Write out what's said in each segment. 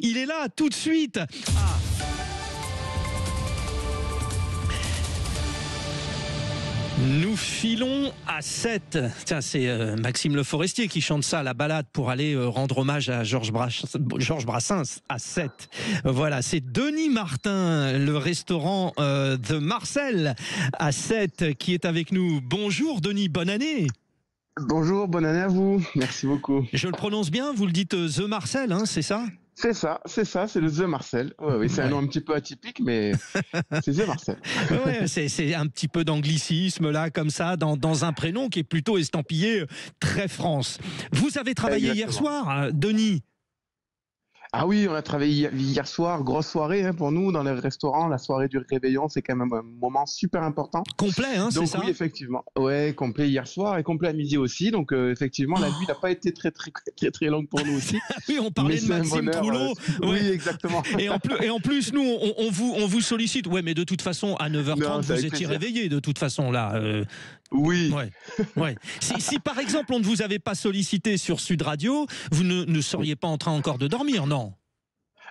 Il est là tout de suite. Ah. Nous filons à 7. Tiens, c'est Maxime Le Forestier qui chante ça, la balade, pour aller rendre hommage à Georges Brassens à 7. Voilà, c'est Denis Martin, le restaurant The Marcel à 7 qui est avec nous. Bonjour Denis, bonne année. Bonjour, bonne année à vous. Merci beaucoup. Je le prononce bien, vous le dites The Marcel, hein, c'est ça ? C'est c'est le The Marcel. Oui, c'est un nom un petit peu atypique, mais c'est The Marcel. Ouais, c'est un petit peu d'anglicisme là, comme ça, dans un prénom qui est plutôt estampillé très France. Vous avez travaillé hier soir, Denis ? Ah oui, on a travaillé hier soir, grosse soirée pour nous dans les restaurants. La soirée du réveillon, c'est quand même un moment super important. Complet, hein, c'est ça ? Donc oui, effectivement. Ouais, complet hier soir et complet à midi aussi. Donc effectivement, la nuit n'a pas été très longue pour nous aussi. Oui, on parlait de Maxime Trouleau. Oui, exactement. Et en plus, nous, on vous sollicite. Ouais, mais de toute façon, à 9h30, vous étiez réveillés, de toute façon, là. Oui. Ouais. Si par exemple, on ne vous avait pas sollicité sur Sud Radio, vous ne seriez pas en train encore de dormir, non ?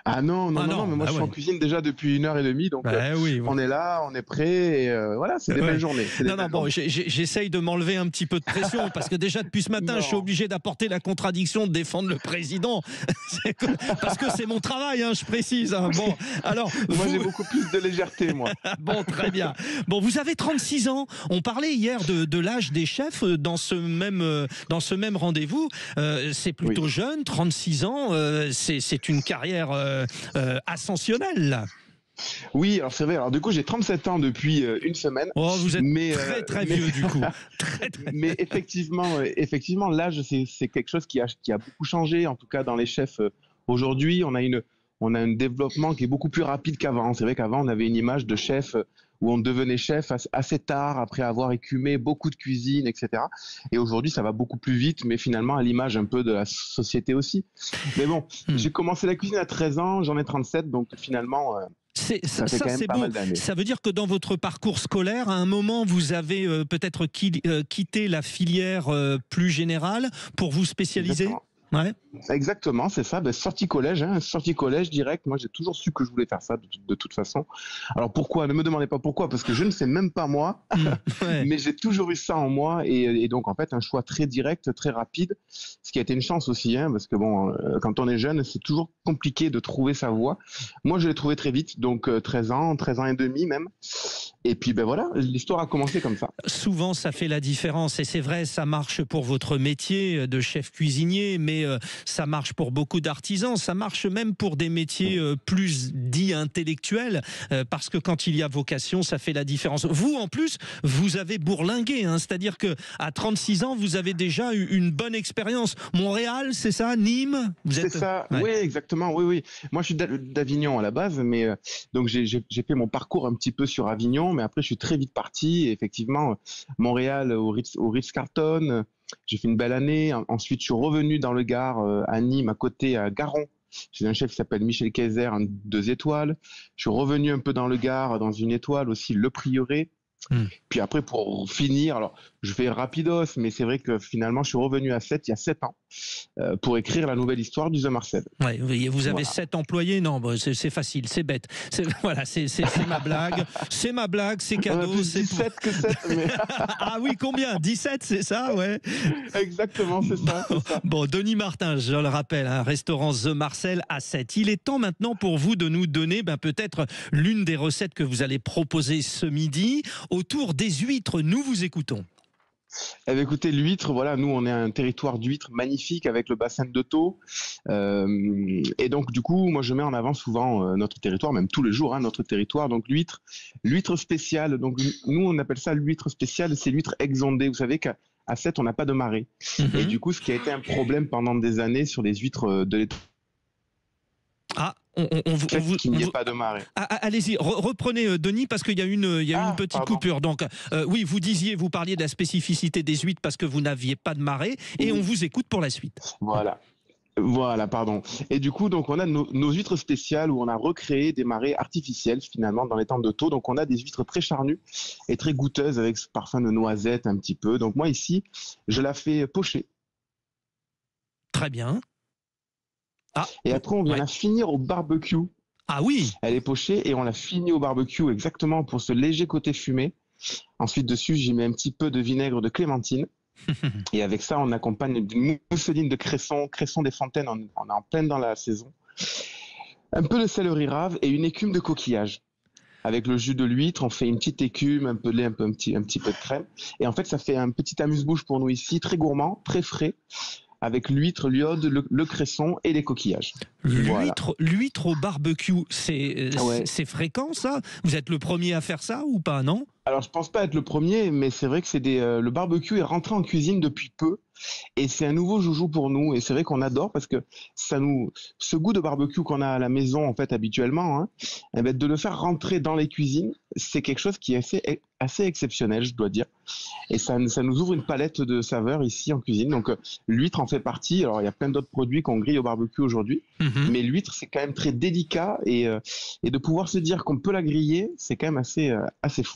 Ah non, mais moi je suis en cuisine déjà depuis 1h30, donc on est là, on est prêt, et voilà, c'est des belles journées. Bon, j'essaye de m'enlever un petit peu de pression, parce que déjà depuis ce matin, je suis obligé d'apporter la contradiction de défendre le président, parce que c'est mon travail, hein, je précise. Hein. Bon, alors, moi j'ai beaucoup plus de légèreté, moi. Bon, très bien. Bon, vous avez 36 ans, on parlait hier de l'âge des chefs dans ce même rendez-vous, c'est plutôt jeune, 36 ans, c'est une carrière ascensionnelle. Oui, alors c'est vrai. Alors du coup, j'ai 37 ans depuis une semaine. Oh, vous êtes très vieux du coup. Mais effectivement, l'âge, c'est quelque chose qui a beaucoup changé. En tout cas, dans les chefs aujourd'hui, on a un développement qui est beaucoup plus rapide qu'avant. C'est vrai qu'avant, on avait une image de chef où on devenait chef assez tard, après avoir écumé beaucoup de cuisine, etc. Et aujourd'hui, ça va beaucoup plus vite, mais finalement, à l'image un peu de la société aussi. Mais bon, j'ai commencé la cuisine à 13 ans, j'en ai 37, donc finalement... ça fait quand même pas mal d'années. Ça veut dire que dans votre parcours scolaire, à un moment, vous avez peut-être quitté la filière plus générale pour vous spécialiser ? Ouais. Exactement, c'est ça. Sortie collège direct. Moi, j'ai toujours su que je voulais faire ça de toute façon. Alors pourquoi ? Ne me demandez pas pourquoi, parce que je ne sais même pas moi. Mais j'ai toujours eu ça en moi, et donc en fait un choix très direct, très rapide, ce qui a été une chance aussi, parce que bon, quand on est jeune, c'est toujours compliqué de trouver sa voie. Moi, je l'ai trouvé très vite, donc 13 ans et demi même. Et puis voilà, l'histoire a commencé comme ça. Souvent, ça fait la différence, et c'est vrai, ça marche pour votre métier de chef cuisinier, mais ça marche pour beaucoup d'artisans, ça marche même pour des métiers plus dits intellectuels, parce que quand il y a vocation, ça fait la différence. Vous, en plus, vous avez bourlingué, c'est-à-dire que à 36 ans, vous avez déjà eu une bonne expérience. Montréal, c'est ça ? Nîmes ? C'est ça, ouais. Oui, exactement, oui. Moi, je suis d'Avignon à la base, mais donc j'ai fait mon parcours un petit peu sur Avignon, mais après, je suis très vite parti. Et effectivement, Montréal, au Ritz-Carlton, j'ai fait une belle année. Ensuite, je suis revenu dans le Gard, à Nîmes, à côté, à Garon. J'ai un chef qui s'appelle Michel Kayser, 2 étoiles. Je suis revenu un peu dans le Gard, dans une étoile aussi, Le Prieuré. Puis après, pour finir, alors je fais rapidos, mais c'est vrai que finalement, je suis revenu à 7 il y a 7 ans pour écrire la nouvelle histoire du The Marcel. Ouais, vous avez 7 employés ? Non, c'est facile, c'est bête. C'est ma blague. C'est ma blague, c'est cadeau. C'est 17 que 7. Mais... Ah oui, combien ? 17, c'est ça, ouais. Exactement, c'est ça. Bon, Denis Martin, je le rappelle, restaurant The Marcel à 7. Il est temps maintenant pour vous de nous donner peut-être l'une des recettes que vous allez proposer ce midi. Autour des huîtres, nous vous écoutons. Eh bien, écoutez, l'huître, voilà, nous on est un territoire d'huîtres magnifique avec le bassin de Thau, et donc du coup, moi je mets en avant souvent notre territoire, même tous les jours, notre territoire. Donc l'huître spéciale. Donc nous on appelle ça l'huître spéciale, c'est l'huître exondée. Vous savez qu'à 7 on n'a pas de marée, et du coup ce qui a été un problème pendant des années sur les huîtres de l'étang. Qu'il n'y ait pas de marée. Allez-y, reprenez Denis, parce qu'il y a une petite coupure. Donc oui, vous parliez de la spécificité des huîtres parce que vous n'aviez pas de marée, et on vous écoute pour la suite. Voilà, pardon. Et du coup, donc on a nos huîtres spéciales où on a recréé des marées artificielles finalement dans les temps de Thau. Donc on a des huîtres très charnues et très goûteuses avec ce parfum de noisette un petit peu. Donc moi ici, je la fais pocher. Très bien. Ah, Et après, on vient ouais. la finir au barbecue. Ah oui. Elle est pochée et on l'a finie au barbecue exactement pour ce léger côté fumé. Ensuite, dessus, j'y mets un petit peu de vinaigre de clémentine. Et avec ça, on accompagne d'une mousseline de cresson, cresson des Fontaines, on est en pleine dans la saison. Un peu de céleri rave et une écume de coquillage. Avec le jus de l'huître, on fait une petite écume, un peu de lait, un petit peu de crème. Et en fait, ça fait un petit amuse-bouche pour nous ici, très gourmand, très frais, avec l'huître, l'iode, le cresson et les coquillages. Voilà. L'huître au barbecue, Ouais. c'est fréquent ça? Vous êtes le premier à faire ça ou pas, non? Alors, je pense pas être le premier, mais c'est vrai que le barbecue est rentré en cuisine depuis peu. Et c'est un nouveau joujou pour nous. Et c'est vrai qu'on adore parce que ce goût de barbecue qu'on a à la maison, en fait, habituellement, hein, eh ben, de le faire rentrer dans les cuisines, c'est quelque chose qui est assez exceptionnel, je dois dire. Et ça nous ouvre une palette de saveurs ici en cuisine. Donc, l'huître en fait partie. Alors, il y a plein d'autres produits qu'on grille au barbecue aujourd'hui. Mhm. Mais l'huître, c'est quand même très délicat. Et de pouvoir se dire qu'on peut la griller, c'est quand même assez fou.